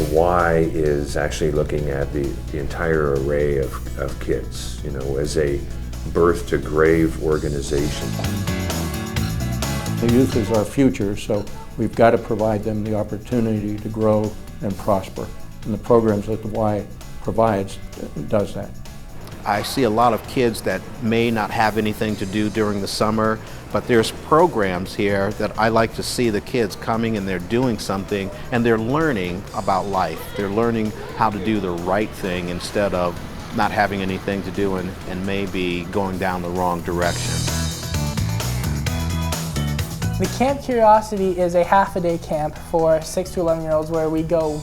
The Y is actually looking at the entire array of kids, you know, as a birth to grave organization. The youth is our future, so we've got to provide them the opportunity to grow and prosper. And the programs that the Y provides does that. I see a lot of kids that may not have anything to do during the summer, but there's programs here that I like to see the kids coming and they're doing something and they're learning about life. They're learning how to do the right thing instead of not having anything to do and maybe going down the wrong direction. The Camp Curiosity is a half-a-day camp for 6 to 11-year-olds where we go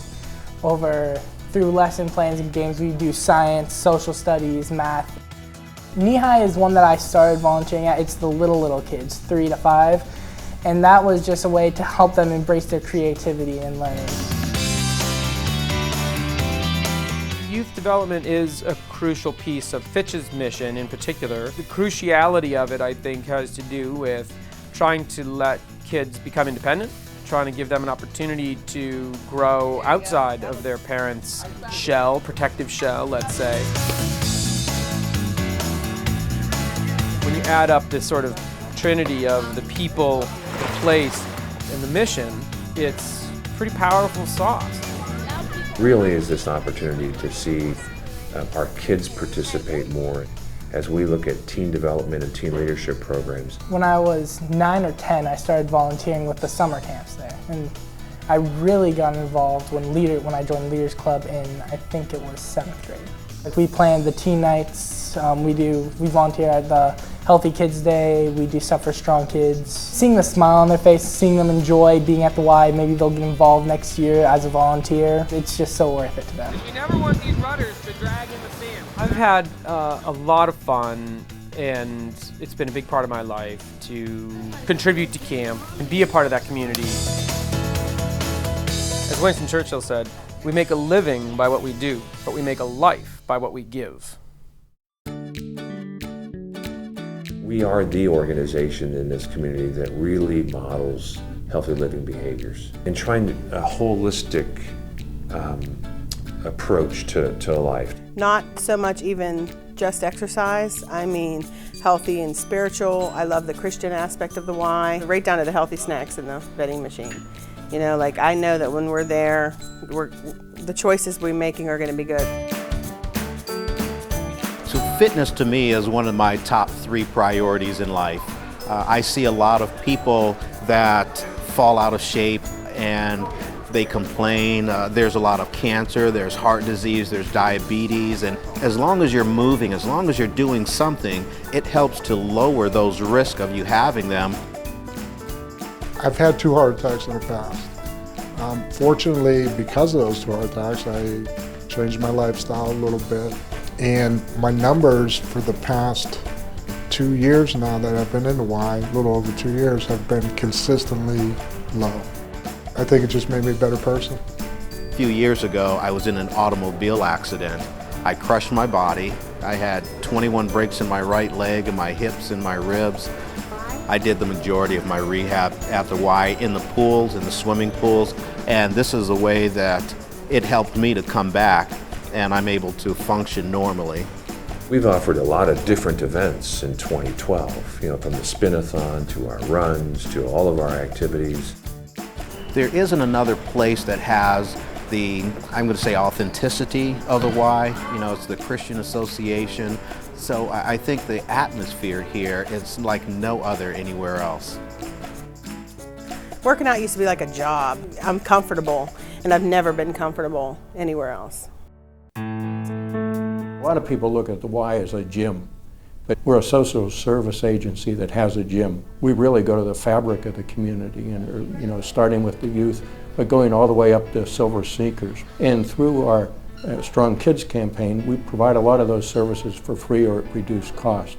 through lesson plans and games. We do science, social studies, math. Knee High is one that I started volunteering at. It's the little kids, 3 to 5, and that was just a way to help them embrace their creativity and learning. Youth development is a crucial piece of Fitch's mission in particular. The cruciality of it, I think, has to do with trying to let kids become independent, trying to give them an opportunity to grow outside of their parents' shell, protective shell, let's say. When you add up this sort of trinity of the people, the place, and the mission, it's a pretty powerful sauce. Really is this opportunity to see our kids participate more as we look at teen development and teen leadership programs. When I was 9 or 10, I started volunteering with the summer camps there. And I really got involved when I joined Leaders Club in, I think it was 7th grade. Like, we planned the teen nights, we volunteer at the Healthy Kids Day, we do stuff for strong kids. Seeing the smile on their face, seeing them enjoy being at the Y, maybe they'll get involved next year as a volunteer, it's just so worth it to them. We never want these rudders to drag in the sand. I've had a lot of fun, and it's been a big part of my life to contribute to camp and be a part of that community. As Winston Churchill said, we make a living by what we do, but we make a life by what we give. We are the organization in this community that really models healthy living behaviors and trying a holistic approach to life. Not so much even just exercise, I mean healthy and spiritual. I love the Christian aspect of the Y, right down to the healthy snacks in the vending machine. You know, like, I know that when we're there, the choices we're making are going to be good. So fitness to me is one of my top 3 priorities in life. I see a lot of people that fall out of shape and they complain. There's a lot of cancer, there's heart disease, there's diabetes, and as long as you're moving, as long as you're doing something, it helps to lower those risks of you having them. I've had 2 heart attacks in the past. Fortunately, because of those 2 heart attacks, I changed my lifestyle a little bit. And my numbers for the past 2 years now that I've been in the Y, a little over 2 years, have been consistently low. I think it just made me a better person. A few years ago, I was in an automobile accident. I crushed my body. I had 21 breaks in my right leg and my hips and my ribs. I did the majority of my rehab at the Y in the pools, in the swimming pools, and this is a way that it helped me to come back and I'm able to function normally. We've offered a lot of different events in 2012, you know, from the spin-a-thon to our runs to all of our activities. There isn't another place that has the, I'm going to say, authenticity of the Y. You know, it's the Christian Association. So I think the atmosphere here is like no other anywhere else. Working out used to be like a job. I'm comfortable, and I've never been comfortable anywhere else. A lot of people look at the Y as a gym, but we're a social service agency that has a gym. We really go to the fabric of the community, and, you know, starting with the youth, but going all the way up to silver seekers. And through our Strong Kids campaign, we provide a lot of those services for free or at reduced cost.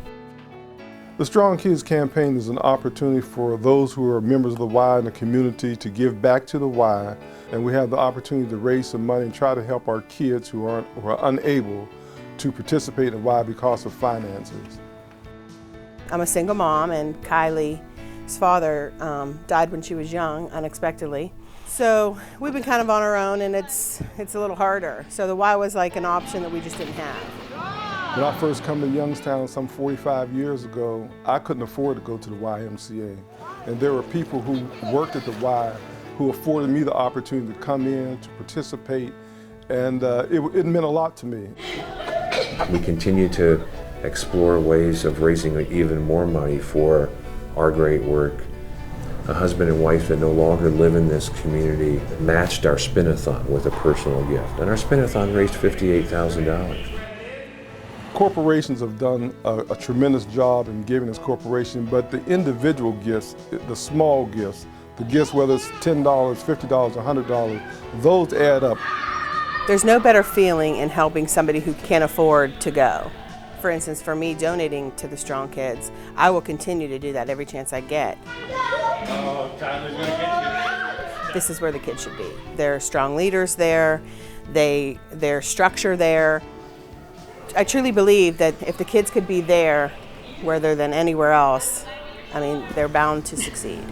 The Strong Kids campaign is an opportunity for those who are members of the Y in the community to give back to the Y, and we have the opportunity to raise some money and try to help our kids who are unable to participate in Y because of finances. I'm a single mom, and Kylie's father died when she was young, unexpectedly. So we've been kind of on our own, and it's a little harder. So the Y was like an option that we just didn't have. When I first come to Youngstown some 45 years ago, I couldn't afford to go to the YMCA. And there were people who worked at the Y who afforded me the opportunity to come in, to participate, and it meant a lot to me. We continue to explore ways of raising even more money for our great work. A husband and wife that no longer live in this community matched our spin-a-thon with a personal gift, and our spin-a-thon raised $58,000. Corporations have done a tremendous job in giving as corporation, but the individual gifts, the small gifts, the gifts whether it's $10, $50, $100, those add up. There's no better feeling in helping somebody who can't afford to go. For instance, for me donating to the Strong Kids, I will continue to do that every chance I get. This is where the kids should be. There are strong leaders there, there's structure there. I truly believe that if the kids could be there rather than anywhere else, I mean, they're bound to succeed.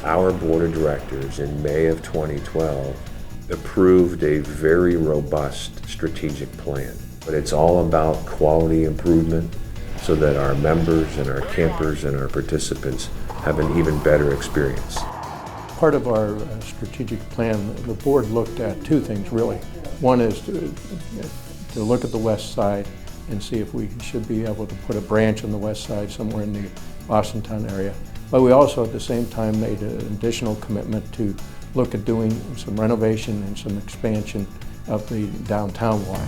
Our board of directors in May of 2012 approved a very robust strategic plan. But it's all about quality improvement so that our members and our campers and our participants have an even better experience. Part of our strategic plan, the board looked at two things really. One is to look at the west side and see if we should be able to put a branch on the west side somewhere in the Austintown area. But we also at the same time made an additional commitment to look at doing some renovation and some expansion of the downtown Y.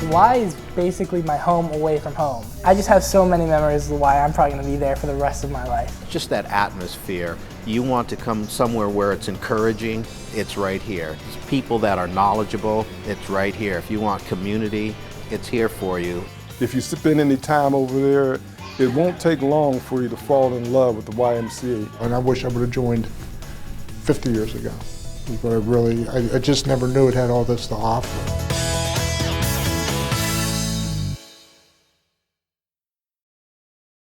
The Y is basically my home away from home. I just have so many memories of the Y, I'm probably going to be there for the rest of my life. Just that atmosphere. You want to come somewhere where it's encouraging, it's right here. It's people that are knowledgeable, it's right here. If you want community, it's here for you. If you spend any time over there, it won't take long for you to fall in love with the YMCA. And I wish I would have joined 50 years ago. But I just never knew it had all this to offer.